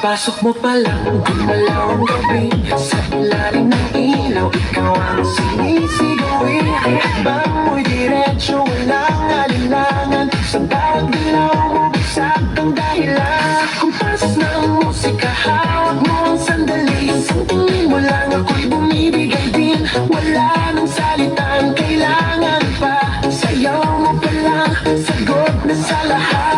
Pagpasok mo pa lang, gumalaw ang gabi. Sa ilalim ng ilaw, ikaw ang sinisigawi. Habang mo'y diretso, walang alinlangan. Sa bawat galaw mo, bisag ang dahilan. Kumpas ng musika, hawak mo ang sandali. Isang tingin mo lang, ako'y bumibigay din. Wala nang salitang kailangan pa. Sayaw mo pa lang, sagot na sa lahat.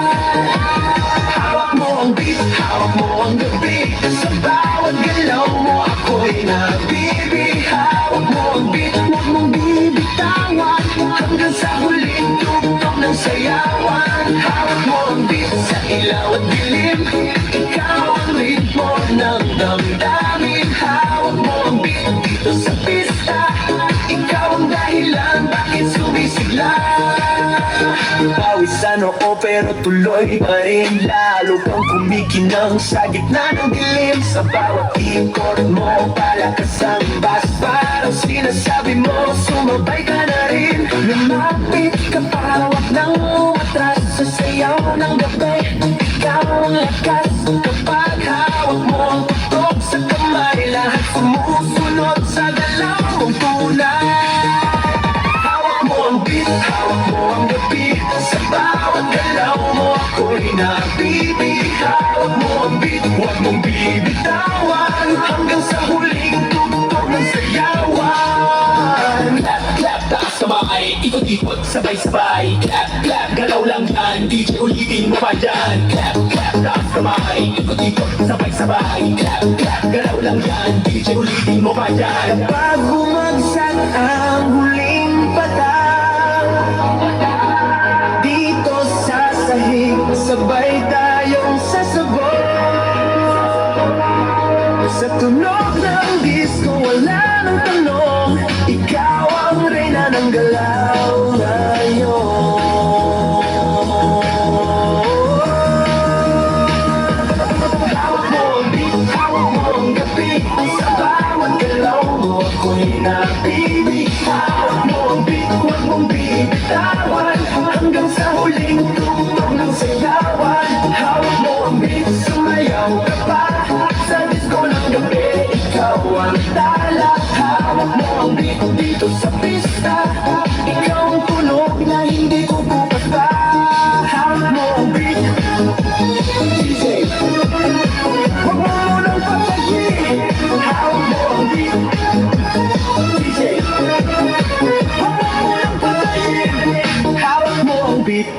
Hawak mo ang beat, hawak mo ang gabi. Sa bawat galaw mo, ako'y nabibig. Hawak mo ang beat, huwag mong bibitawan. Hanggang sa huling tugtog ng sayawan. Hawak mo ang beat, sa ilaw at dilim. Ikaw ang ritmo ng damdamin. Hawak mo ang beat, dito sa pista. Ikaw ang dahilan, bakit sumisigla? Pawisan oo pero tuloy pa rin. Lalo kang kumikinang sa gitna ng dilim. Sa bawat ikot mo, palakas ang bas. Parang sinasabi mo, sumabay ka na rin. Lumapit ka pa, huwag nang umatras. Sa sayaw ng gabi, ikaw ang lakas. Kapag hawak mo ang tutok sa kamay, lahat sumusunod sa galaw mong tunay. Hawak mo ang beat, hawak mo ang gabi. Sa bawat galaw mo, ako'y nabibig. Hawak mo ang beat, huwag mong bibitawan. Hanggang sa huling tugtog ng sayawan. Clap, clap, taas kamay, ikot-ikot, sabay-sabay. Clap, clap, galaw lang yan, DJ ulitin mo pa dyan. Clap, clap, taas kamay, ikot-ikot, sabay-sabay. Clap, clap, galaw lang yan, DJ ulitin mo pa dyan. Pag bumagsak ang huling patang, dito sa sahig, sabay tayong sasagot. Sa tunog ng disco, wala nang tanong. Ikaw ang reyna ng galaw ngayon. Hawak mo ang beat, hawak mo ang gabi. Sa bawat galaw mo, ako'y nabibig. Hawak mo ang beat, huwag mong bibitawan. Hanggang sa huling tugtog ng sayawan. Hawak mo ang beat, sumayaw ka pa. Sa disco ng gabi, ikaw ang tala. Hawak mo ang beat dito sa pista. Ikaw ang tunog na hindi ko bukas pa. Hawak mo ang beat, DJ, huwag mo munang patayin. Hawak mo ang beat, DJ, huwag mo munang patayin. Hawak mo ang beat.